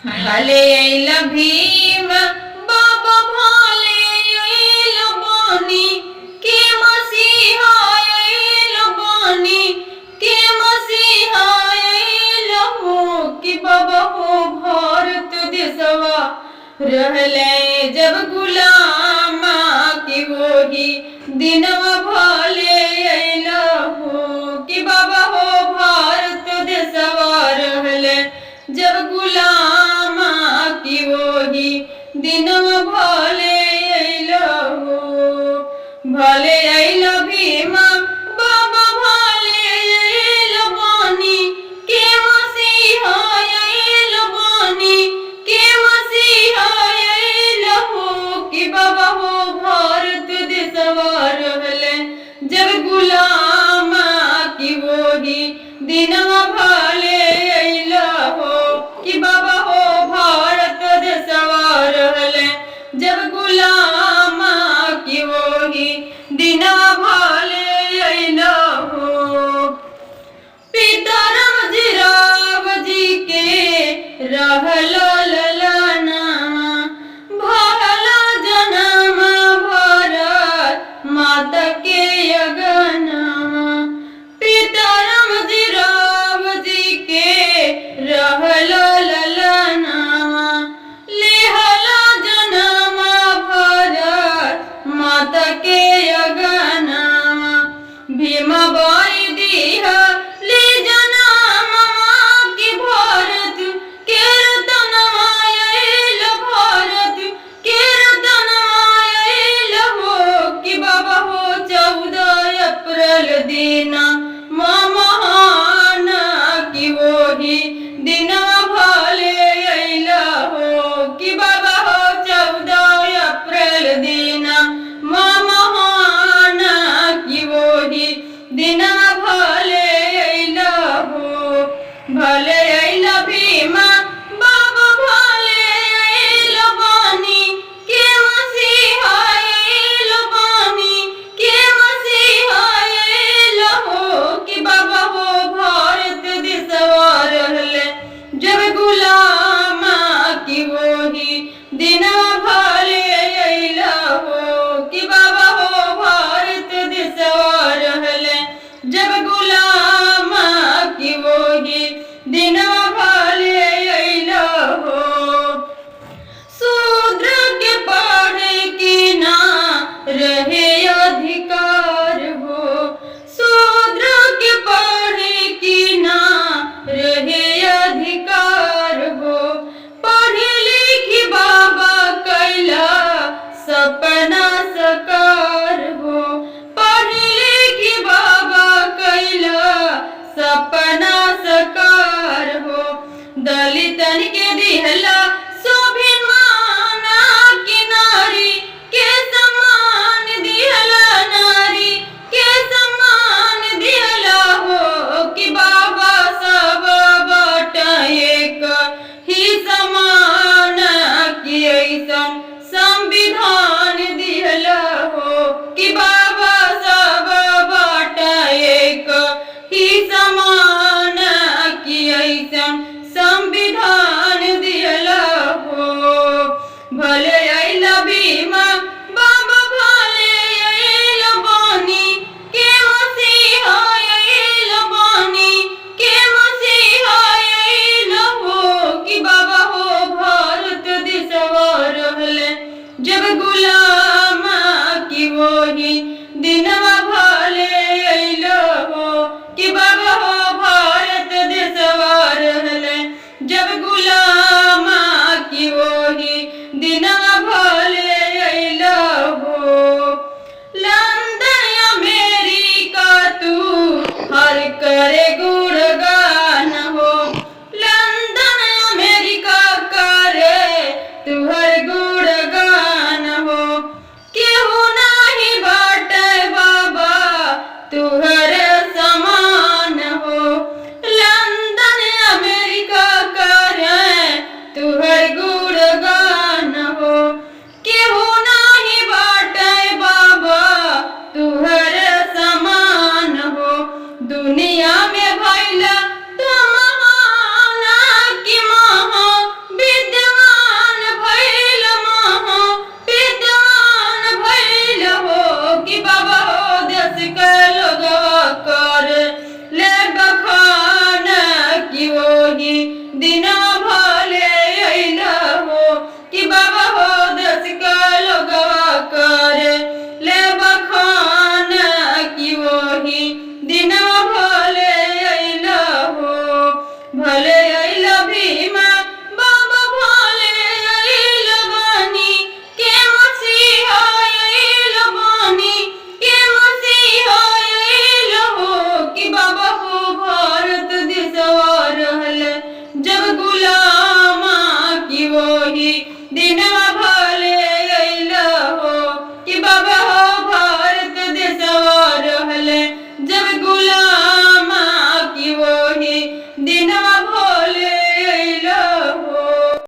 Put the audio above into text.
भले अइल भीम बाबा भाले अइल बानी के मसीहा अइल बानी के मसीहा अइल हो कि बाबा हो भारत देशवा रहले जब गुलाम की वही दिनवा भले अइल हो कि बाबा हो भारत देशवा रहले जब गुलाम की वही दिनवा भले अइल हो। भले अइल भीमा बाबा भले अइल बानी के मसीहा अइल बानी के मसीहा अइल हो कि बाबा हो भारत देशवा रहले जब गुलाम की वही दिनवा भले अइल हो कि बाबा हो भारत देशवा रहले जब गुलाम की वही दिनवा भले अइल हो। पिता राम जी के रहलो ललनामा भरला जनम भरत माता के अगनामा पिता राम जी के रहलो ललनामा लेहला जनम भरत माता के अगनामा भीमा बाई दीहा ले जनम की भारत के रतनवा अइल भारत के रतनवा अइल हो कि बाबा हो 14 अप्रैल दिना महान की वही दिनवा भले अइल हो कि बाबा हो 14 अप्रैल दिना महान की वही दिनवा भले अइल हो। भले अइल भीमा बाबा भले अइल बानी के मसीहा अइल बानी के मसीहा अइल हो कि बाबा हो भारत देशवा रहले जब गुलाम की वही दिनवा भले अइल हो कि बाबा हो भारत देशवा रहले जब गुलाम की वही दिनवा भले अइल हो। शूद्र के पढ़े की ना रहे अधिकार हो शूद्र के पढ़े की ना रहे अधिकार हो पढ़े लिखी बाबा कैला सपना सकार हो पढ़े लिखी बाबा कैला सपना सकार हो दलितन के दिहला